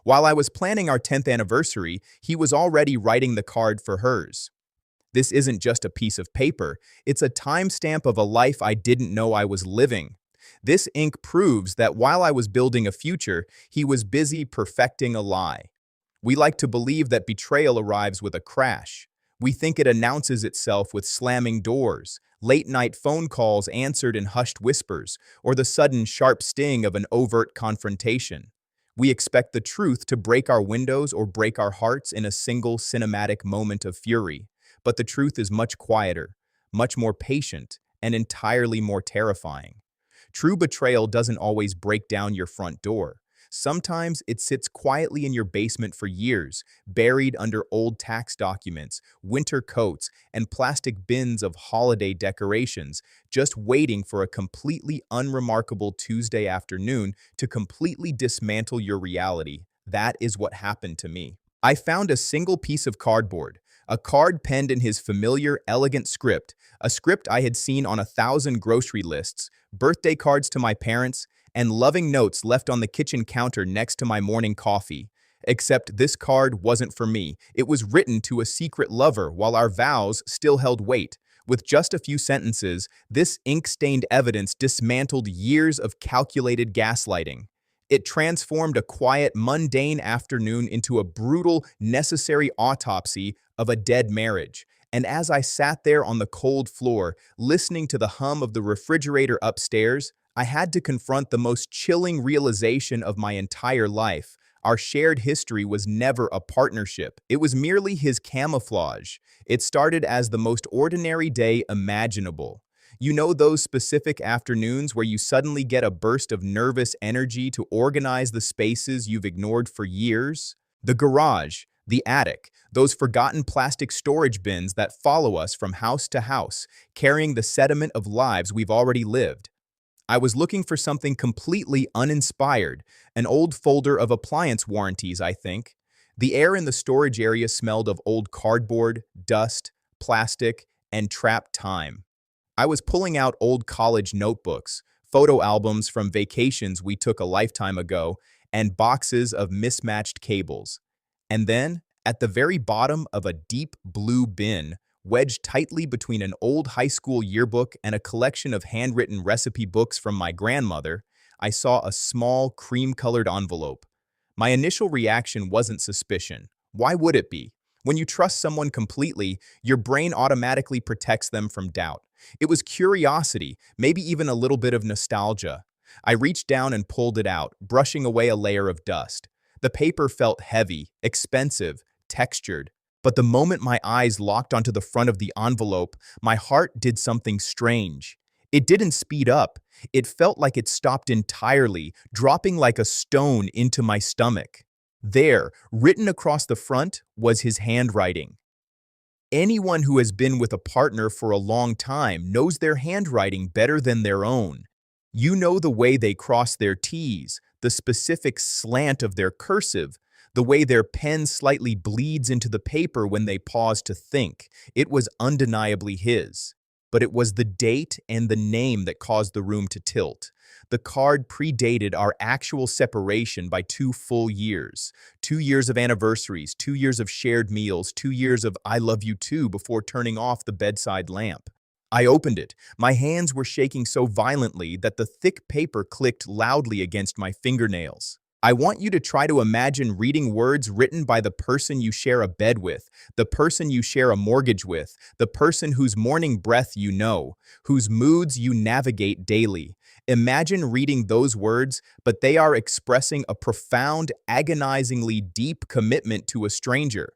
While I was planning our 10th anniversary, he was already writing the card for hers. This isn't just a piece of paper, it's a timestamp of a life I didn't know I was living. This ink proves that while I was building a future, he was busy perfecting a lie. We like to believe that betrayal arrives with a crash. We think it announces itself with slamming doors, late-night phone calls answered in hushed whispers, or the sudden sharp sting of an overt confrontation. We expect the truth to break our windows or break our hearts in a single cinematic moment of fury. But the truth is much quieter, much more patient, and entirely more terrifying. True betrayal doesn't always break down your front door. Sometimes it sits quietly in your basement for years, buried under old tax documents, winter coats, and plastic bins of holiday decorations, just waiting for a completely unremarkable Tuesday afternoon to completely dismantle your reality. That is what happened to me. I found a single piece of cardboard, a card penned in his familiar, elegant script, a script I had seen on 1,000 grocery lists, birthday cards to my parents, and loving notes left on the kitchen counter next to my morning coffee. Except this card wasn't for me. It was written to a secret lover while our vows still held weight. With just a few sentences, this ink-stained evidence dismantled years of calculated gaslighting. It transformed a quiet, mundane afternoon into a brutal, necessary autopsy of a dead marriage. And as I sat there on the cold floor, listening to the hum of the refrigerator upstairs, I had to confront the most chilling realization of my entire life. Our shared history was never a partnership. It was merely his camouflage. It started as the most ordinary day imaginable. You know those specific afternoons where you suddenly get a burst of nervous energy to organize the spaces you've ignored for years? The garage, the attic, those forgotten plastic storage bins that follow us from house to house, carrying the sediment of lives we've already lived. I was looking for something completely uninspired, an old folder of appliance warranties, I think. The air in the storage area smelled of old cardboard, dust, plastic, and trapped time. I was pulling out old college notebooks, photo albums from vacations we took a lifetime ago, and boxes of mismatched cables. And then, at the very bottom of a deep blue bin, wedged tightly between an old high school yearbook and a collection of handwritten recipe books from my grandmother, I saw a small, cream-colored envelope. My initial reaction wasn't suspicion. Why would it be? When you trust someone completely, your brain automatically protects them from doubt. It was curiosity, maybe even a little bit of nostalgia. I reached down and pulled it out, brushing away a layer of dust. The paper felt heavy, expensive, textured. But the moment my eyes locked onto the front of the envelope, my heart did something strange. It didn't speed up. It felt like it stopped entirely, dropping like a stone into my stomach. There, written across the front, was his handwriting. Anyone who has been with a partner for a long time knows their handwriting better than their own. You know the way they cross their T's, the specific slant of their cursive, the way their pen slightly bleeds into the paper when they pause to think. It was undeniably his. But it was the date and the name that caused the room to tilt. The card predated our actual separation by 2 full years. 2 years of anniversaries, 2 years of shared meals, 2 years of I love you too before turning off the bedside lamp. I opened it. My hands were shaking so violently that the thick paper clicked loudly against my fingernails. I want you to try to imagine reading words written by the person you share a bed with, the person you share a mortgage with, the person whose morning breath you know, whose moods you navigate daily. Imagine reading those words, but they are expressing a profound, agonizingly deep commitment to a stranger.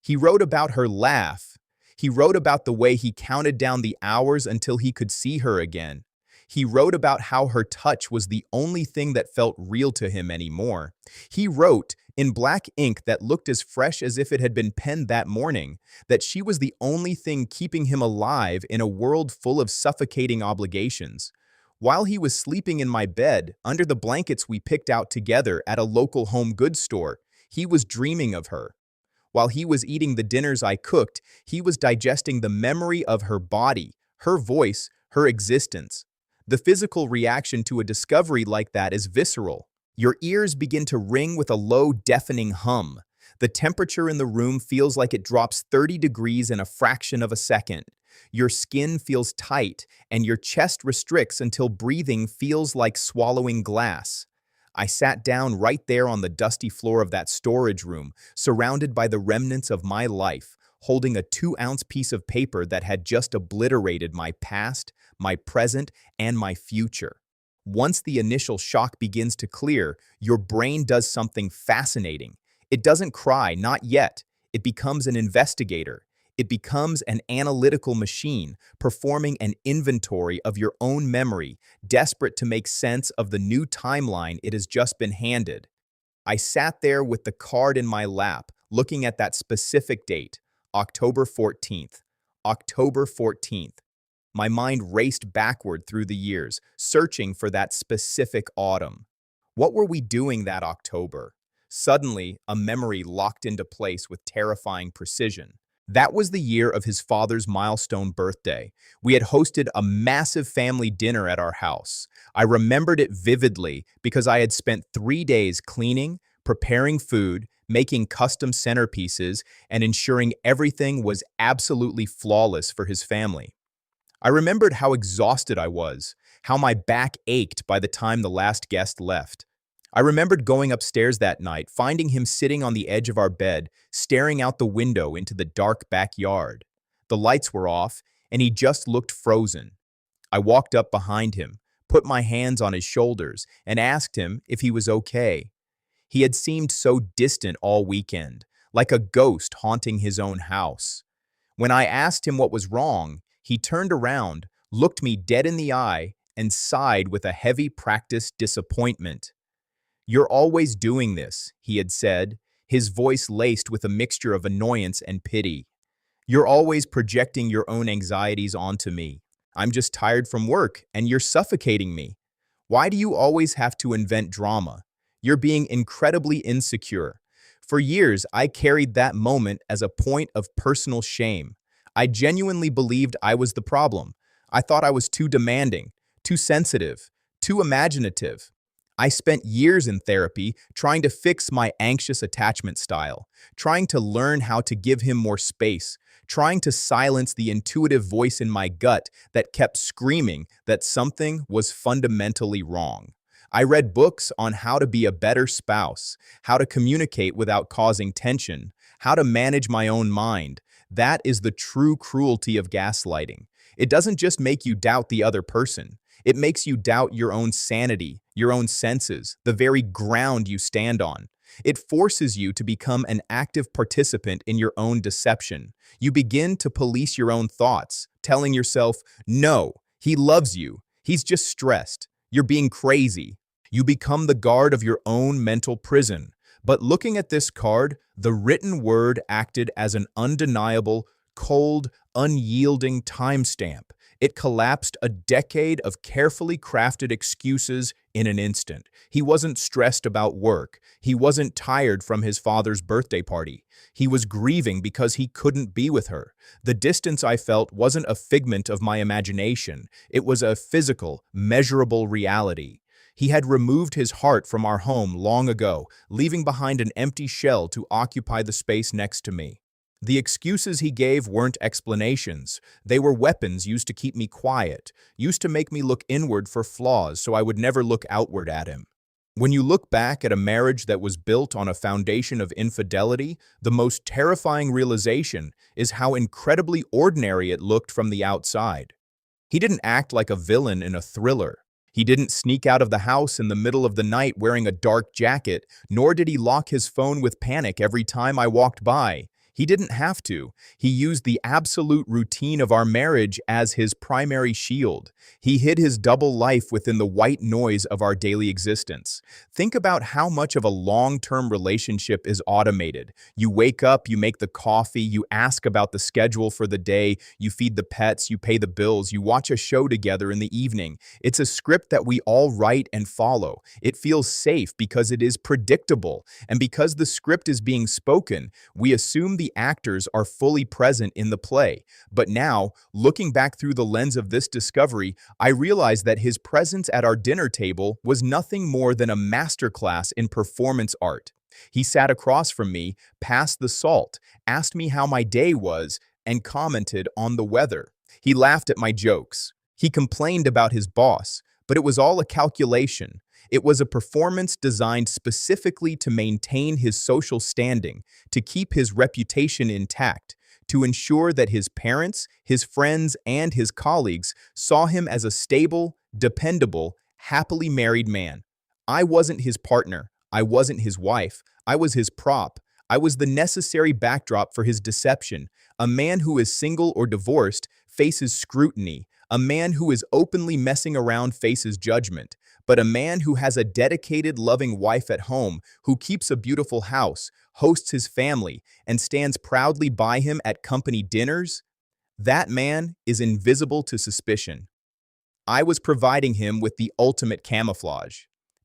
He wrote about her laugh. He wrote about the way he counted down the hours until he could see her again. He wrote about how her touch was the only thing that felt real to him anymore. He wrote, in black ink that looked as fresh as if it had been penned that morning, that she was the only thing keeping him alive in a world full of suffocating obligations. While he was sleeping in my bed, under the blankets we picked out together at a local home goods store, he was dreaming of her. While he was eating the dinners I cooked, he was digesting the memory of her body, her voice, her existence. The physical reaction to a discovery like that is visceral. Your ears begin to ring with a low, deafening hum. The temperature in the room feels like it drops 30 degrees in a fraction of a second. Your skin feels tight, and your chest restricts until breathing feels like swallowing glass. I sat down right there on the dusty floor of that storage room, surrounded by the remnants of my life, holding a 2-ounce piece of paper that had just obliterated my past, my present, and my future. Once the initial shock begins to clear, your brain does something fascinating. It doesn't cry, not yet. It becomes an investigator. It becomes an analytical machine, performing an inventory of your own memory, desperate to make sense of the new timeline it has just been handed. I sat there with the card in my lap, looking at that specific date, October 14th. October 14th. My mind raced backward through the years, searching for that specific autumn. What were we doing that October? Suddenly, a memory locked into place with terrifying precision. That was the year of his father's milestone birthday. We had hosted a massive family dinner at our house. I remembered it vividly because I had spent 3 days cleaning, preparing food, making custom centerpieces, and ensuring everything was absolutely flawless for his family. I remembered how exhausted I was, how my back ached by the time the last guest left. I remembered going upstairs that night, finding him sitting on the edge of our bed, staring out the window into the dark backyard. The lights were off, and he just looked frozen. I walked up behind him, put my hands on his shoulders, and asked him if he was okay. He had seemed so distant all weekend, like a ghost haunting his own house. When I asked him what was wrong, he turned around, looked me dead in the eye, and sighed with a heavy practiced disappointment. "You're always doing this," he had said, his voice laced with a mixture of annoyance and pity. "You're always projecting your own anxieties onto me. I'm just tired from work, and you're suffocating me. Why do you always have to invent drama? You're being incredibly insecure." For years, I carried that moment as a point of personal shame. I genuinely believed I was the problem. I thought I was too demanding, too sensitive, too imaginative. I spent years in therapy trying to fix my anxious attachment style, trying to learn how to give him more space, trying to silence the intuitive voice in my gut that kept screaming that something was fundamentally wrong. I read books on how to be a better spouse, how to communicate without causing tension, how to manage my own mind. That is the true cruelty of gaslighting. It doesn't just make you doubt the other person. It makes you doubt your own sanity, your own senses, the very ground you stand on. It forces you to become an active participant in your own deception. You begin to police your own thoughts, telling yourself, "No, he loves you. He's just stressed. You're being crazy." You become the guard of your own mental prison. But looking at this card, the written word acted as an undeniable, cold, unyielding timestamp. It collapsed a decade of carefully crafted excuses in an instant. He wasn't stressed about work. He wasn't tired from his father's birthday party. He was grieving because he couldn't be with her. The distance I felt wasn't a figment of my imagination. It was a physical, measurable reality. He had removed his heart from our home long ago, leaving behind an empty shell to occupy the space next to me. The excuses he gave weren't explanations. They were weapons used to keep me quiet, used to make me look inward for flaws so I would never look outward at him. When you look back at a marriage that was built on a foundation of infidelity, the most terrifying realization is how incredibly ordinary it looked from the outside. He didn't act like a villain in a thriller. He didn't sneak out of the house in the middle of the night wearing a dark jacket, nor did he lock his phone with panic every time I walked by. He didn't have to. He used the absolute routine of our marriage as his primary shield. He hid his double life within the white noise of our daily existence. Think about how much of a long-term relationship is automated. You wake up, you make the coffee, you ask about the schedule for the day, you feed the pets, you pay the bills, you watch a show together in the evening. It's a script that we all write and follow. It feels safe because it is predictable. And because the script is being spoken, we assume the the actors are fully present in the play. But now, looking back through the lens of this discovery, I realized that his presence at our dinner table was nothing more than a masterclass in performance art. He sat across from me, passed the salt, asked me how my day was, and commented on the weather. He laughed at my jokes. He complained about his boss, but it was all a calculation. It was a performance designed specifically to maintain his social standing, to keep his reputation intact, to ensure that his parents, his friends, and his colleagues saw him as a stable, dependable, happily married man. I wasn't his partner. I wasn't his wife. I was his prop. I was the necessary backdrop for his deception. A man who is single or divorced faces scrutiny. A man who is openly messing around faces judgment. But a man who has a dedicated, loving wife at home, who keeps a beautiful house, hosts his family, and stands proudly by him at company dinners, that man is invisible to suspicion. I was providing him with the ultimate camouflage.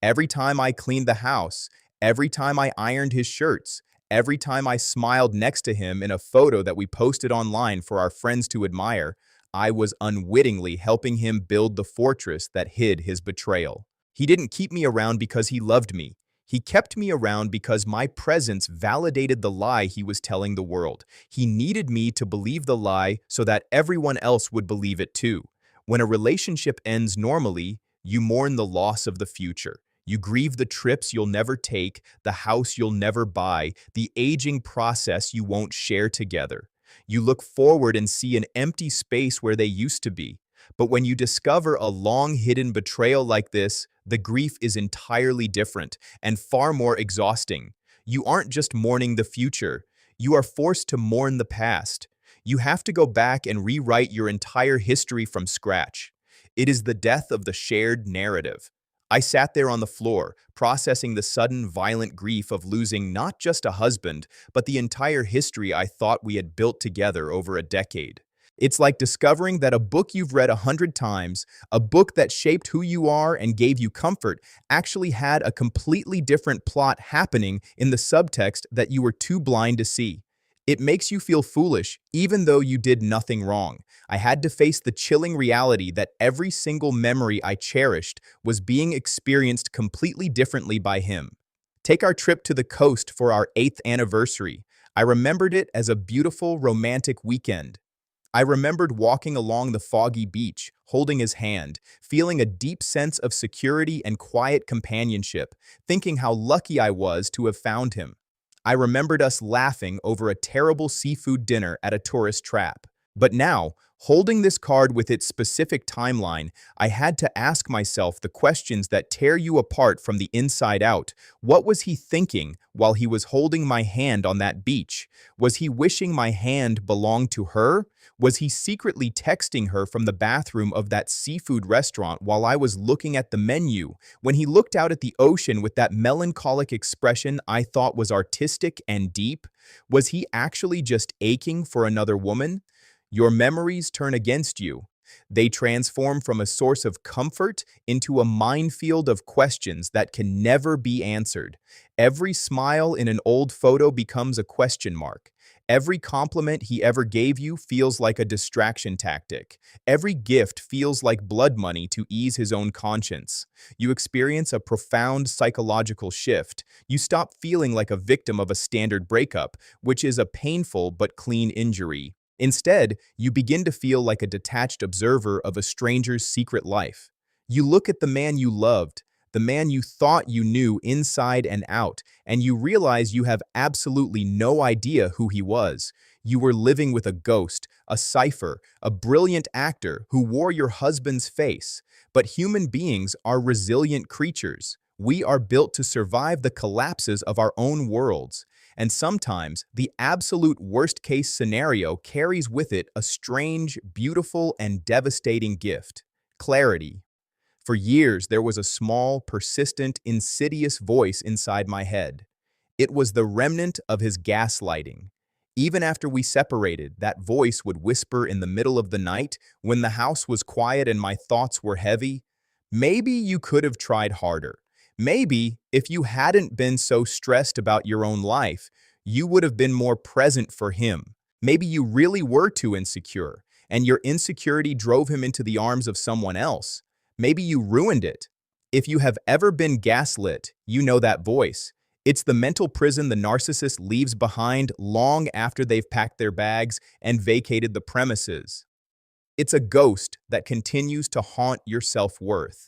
Every time I cleaned the house, every time I ironed his shirts, every time I smiled next to him in a photo that we posted online for our friends to admire, I was unwittingly helping him build the fortress that hid his betrayal. He didn't keep me around because he loved me. He kept me around because my presence validated the lie he was telling the world. He needed me to believe the lie so that everyone else would believe it too. When a relationship ends normally, you mourn the loss of the future. You grieve the trips you'll never take, the house you'll never buy, the aging process you won't share together. You look forward and see an empty space where they used to be. But when you discover a long-hidden betrayal like this, the grief is entirely different and far more exhausting. You aren't just mourning the future. You are forced to mourn the past. You have to go back and rewrite your entire history from scratch. It is the death of the shared narrative. I sat there on the floor, processing the sudden, violent grief of losing not just a husband, but the entire history I thought we had built together over a decade. It's like discovering that a book you've read 100 times, a book that shaped who you are and gave you comfort, actually had a completely different plot happening in the subtext that you were too blind to see. It makes you feel foolish, even though you did nothing wrong. I had to face the chilling reality that every single memory I cherished was being experienced completely differently by him. Take our trip to the coast for our 8th anniversary. I remembered it as a beautiful, romantic weekend. I remembered walking along the foggy beach, holding his hand, feeling a deep sense of security and quiet companionship, thinking how lucky I was to have found him. I remembered us laughing over a terrible seafood dinner at a tourist trap. But now, holding this card with its specific timeline, I had to ask myself the questions that tear you apart from the inside out. What was he thinking while he was holding my hand on that beach? Was he wishing my hand belonged to her? Was he secretly texting her from the bathroom of that seafood restaurant while I was looking at the menu? When he looked out at the ocean with that melancholic expression I thought was artistic and deep, was he actually just aching for another woman? Your memories turn against you. They transform from a source of comfort into a minefield of questions that can never be answered. Every smile in an old photo becomes a question mark. Every compliment he ever gave you feels like a distraction tactic. Every gift feels like blood money to ease his own conscience. You experience a profound psychological shift. You stop feeling like a victim of a standard breakup, which is a painful but clean injury. Instead, you begin to feel like a detached observer of a stranger's secret life. You look at the man you loved, the man you thought you knew inside and out, and you realize you have absolutely no idea who he was. You were living with a ghost, a cipher, a brilliant actor who wore your husband's face. But human beings are resilient creatures. We are built to survive the collapses of our own worlds. And sometimes, the absolute worst-case scenario carries with it a strange, beautiful, and devastating gift: clarity. For years, there was a small, persistent, insidious voice inside my head. It was the remnant of his gaslighting. Even after we separated, that voice would whisper in the middle of the night, when the house was quiet and my thoughts were heavy, "Maybe you could have tried harder. Maybe, if you hadn't been so stressed about your own life, You would have been more present for him. Maybe you really were too insecure, and your insecurity drove him into the arms of someone else. Maybe you ruined it. If you have ever been gaslit, you know that voice. It's the mental prison the narcissist leaves behind long after they've packed their bags and vacated the premises. It's a ghost that continues to haunt your self-worth.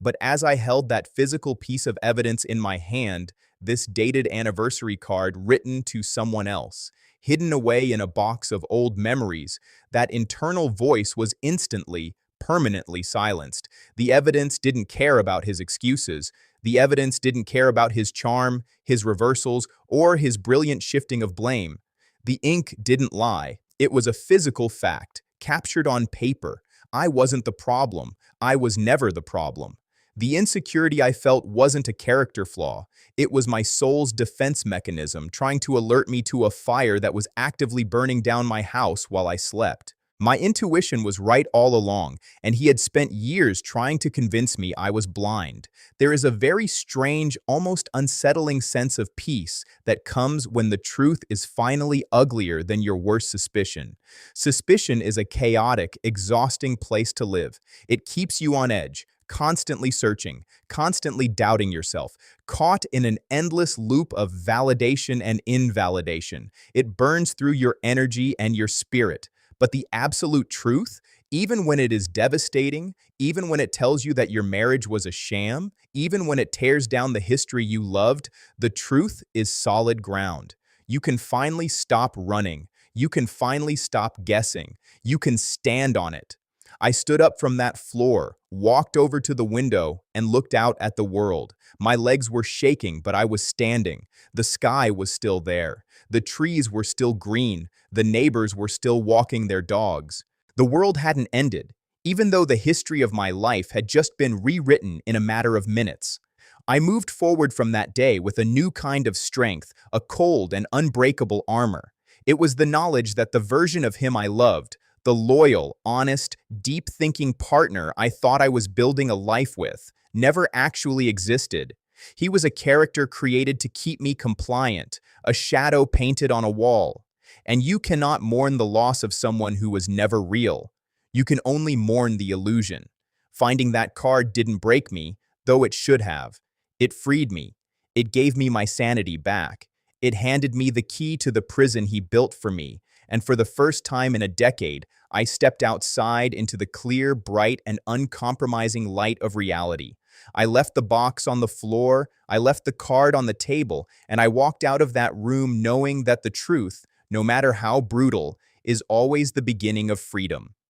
But as I held that physical piece of evidence in my hand, this dated anniversary card written to someone else, hidden away in a box of old memories, that internal voice was instantly, permanently silenced. The evidence didn't care about his excuses. The evidence didn't care about his charm, his reversals, or his brilliant shifting of blame. The ink didn't lie. It was a physical fact, captured on paper. I wasn't the problem. I was never the problem. The insecurity I felt wasn't a character flaw. It was my soul's defense mechanism trying to alert me to a fire that was actively burning down my house while I slept. My intuition was right all along, and he had spent years trying to convince me I was blind. There is a very strange, almost unsettling sense of peace that comes when the truth is finally uglier than your worst suspicion. Suspicion is a chaotic, exhausting place to live. It keeps you on edge, constantly searching, constantly doubting yourself, caught in an endless loop of validation and invalidation. It burns through your energy and your spirit. But the absolute truth, even when it is devastating, even when it tells you that your marriage was a sham, even when it tears down the history you loved, the truth is solid ground. You can finally stop running. You can finally stop guessing. You can stand on it. I stood up from that floor, walked over to the window, and looked out at the world. My legs were shaking, but I was standing. The sky was still there. The trees were still green. The neighbors were still walking their dogs. The world hadn't ended, even though the history of my life had just been rewritten in a matter of minutes. I moved forward from that day with a new kind of strength, a cold and unbreakable armor. It was the knowledge that the version of him I loved, the loyal, honest, deep-thinking partner I thought I was building a life with, never actually existed. He was a character created to keep me compliant, a shadow painted on a wall. And you cannot mourn the loss of someone who was never real. You can only mourn the illusion. Finding that card didn't break me, though it should have. It freed me. It gave me my sanity back. It handed me the key to the prison he built for me. And for the first time in a decade, I stepped outside into the clear, bright, and uncompromising light of reality. I left the box on the floor, I left the card on the table, and I walked out of that room knowing that the truth, no matter how brutal, is always the beginning of freedom.